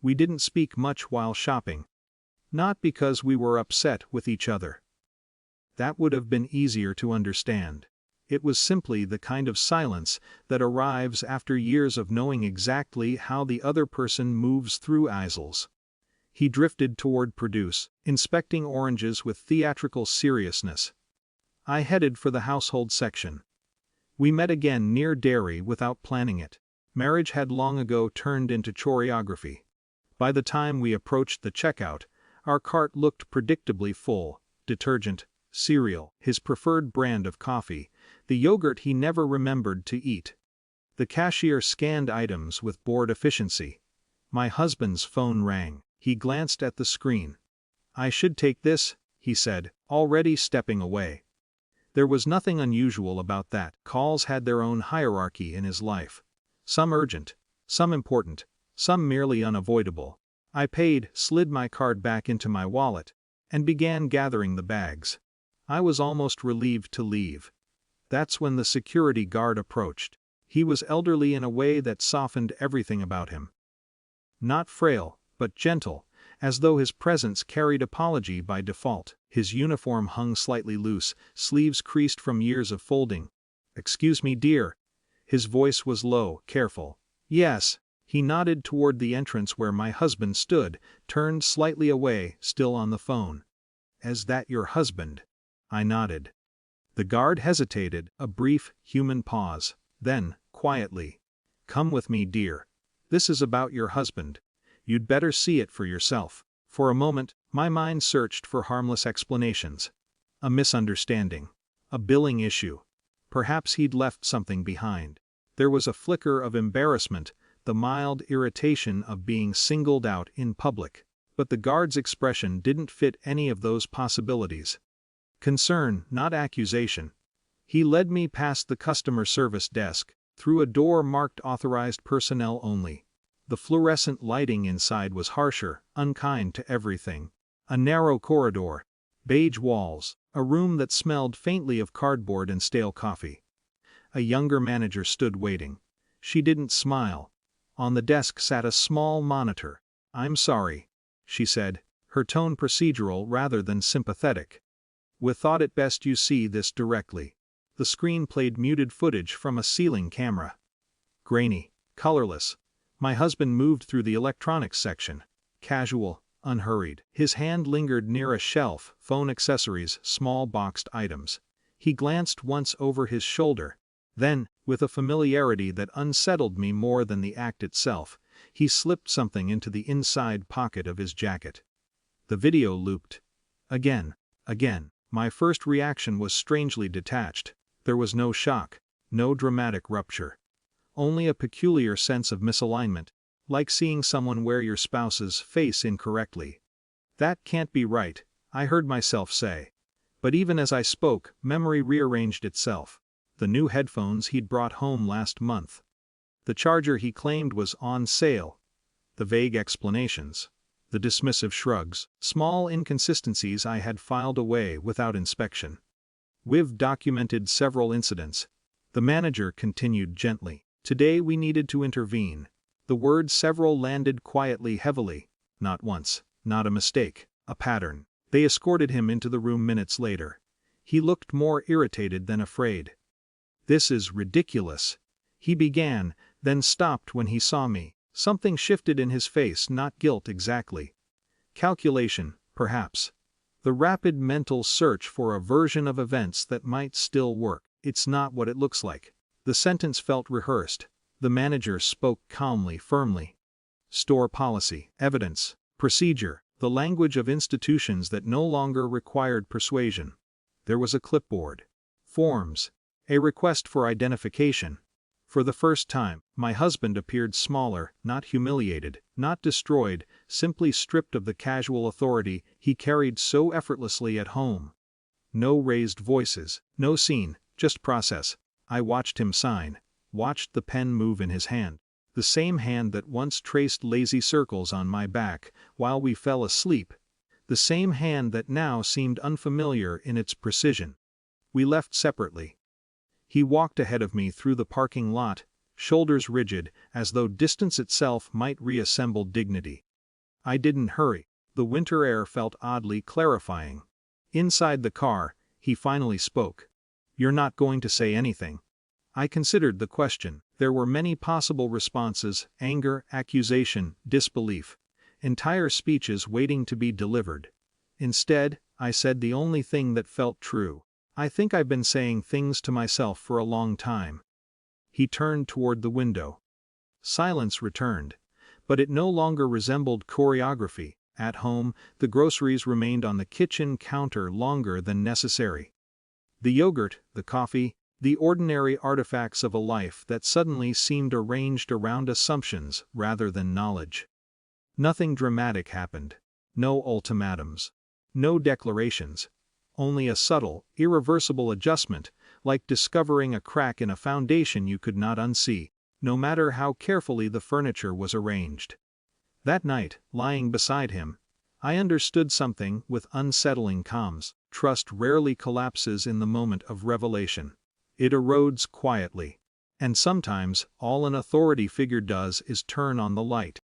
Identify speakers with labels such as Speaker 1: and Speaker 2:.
Speaker 1: We didn't speak much while shopping. Not because we were upset with each other. That would have been easier to understand. It was simply the kind of silence that arrives after years of knowing exactly how the other person moves through aisles. He drifted toward produce, inspecting oranges with theatrical seriousness. I headed for the household section. We met again near dairy without planning it. Marriage had long ago turned into choreography. By the time we approached the checkout, our cart looked predictably full: detergent, cereal, his preferred brand of coffee, the yogurt he never remembered to eat. The cashier scanned items with bored efficiency. My husband's phone rang. He glanced at the screen. "I should take this," he said, already stepping away. There was nothing unusual about that. Calls had their own hierarchy in his life. Some urgent, some important, some merely unavoidable. I paid, slid my card back into my wallet, and began gathering the bags. I was almost relieved to leave. That's when the security guard approached. He was elderly in a way that softened everything about him. Not frail, but gentle, as though his presence carried apology by default. His uniform hung slightly loose, sleeves creased from years of folding. "Excuse me, dear." His voice was low, careful. "Yes." He nodded toward the entrance where my husband stood, turned slightly away, still on the phone. "Is that your husband?" I nodded. The guard hesitated, a brief, human pause. Then, quietly, "Come with me, dear. This is about your husband. You'd better see it for yourself." For a moment, my mind searched for harmless explanations. A misunderstanding. A billing issue. Perhaps he'd left something behind. There was a flicker of embarrassment, the mild irritation of being singled out in public. But the guard's expression didn't fit any of those possibilities. Concern, not accusation. He led me past the customer service desk, through a door marked authorized personnel only. The fluorescent lighting inside was harsher, unkind to everything. A narrow corridor, beige walls, a room that smelled faintly of cardboard and stale coffee. A younger manager stood waiting. She didn't smile. On the desk sat a small monitor. "I'm sorry," she said, her tone procedural rather than sympathetic. "We thought it best you see this directly." The screen played muted footage from a ceiling camera. Grainy, colorless. My husband moved through the electronics section. Casual, unhurried. His hand lingered near a shelf, phone accessories, small boxed items. He glanced once over his shoulder. Then, with a familiarity that unsettled me more than the act itself, he slipped something into the inside pocket of his jacket. The video looped. Again. My first reaction was strangely detached. There was no shock, no dramatic rupture. Only a peculiar sense of misalignment, like seeing someone wear your spouse's face incorrectly. "That can't be right," I heard myself say. But even as I spoke, memory rearranged itself. The new headphones he'd brought home last month. The charger he claimed was on sale. The vague explanations. The dismissive shrugs. Small inconsistencies I had filed away without inspection. "We've documented several incidents," the manager continued gently. "Today we needed to intervene." The word "several" landed quietly, heavily. Not once, not a mistake, a pattern. They escorted him into the room minutes later. He looked more irritated than afraid. "This is ridiculous," he began, then stopped when he saw me. Something shifted in his face, not guilt exactly. Calculation, perhaps. The rapid mental search for a version of events that might still work. "It's not what it looks like." The sentence felt rehearsed. The manager spoke calmly, firmly. Store policy, evidence, procedure, the language of institutions that no longer required persuasion. There was a clipboard. Forms. A request for identification. For the first time, my husband appeared smaller, not humiliated, not destroyed, simply stripped of the casual authority he carried so effortlessly at home. No raised voices, no scene, just process. I watched him sign, watched the pen move in his hand. The same hand that once traced lazy circles on my back while we fell asleep. The same hand that now seemed unfamiliar in its precision. We left separately. He walked ahead of me through the parking lot, shoulders rigid, as though distance itself might reassemble dignity. I didn't hurry. The winter air felt oddly clarifying. Inside the car, he finally spoke. "You're not going to say anything?" I considered the question. There were many possible responses: anger, accusation, disbelief. Entire speeches waiting to be delivered. Instead, I said the only thing that felt true. "I think I've been saying things to myself for a long time." He turned toward the window. Silence returned. But it no longer resembled choreography. At home, the groceries remained on the kitchen counter longer than necessary. The yogurt, the coffee, the ordinary artifacts of a life that suddenly seemed arranged around assumptions rather than knowledge. Nothing dramatic happened. No ultimatums. No declarations. Only a subtle, irreversible adjustment, like discovering a crack in a foundation you could not unsee, no matter how carefully the furniture was arranged. That night, lying beside him, I understood something with unsettling calms. Trust rarely collapses in the moment of revelation. It erodes quietly. And sometimes, all an authority figure does is turn on the light.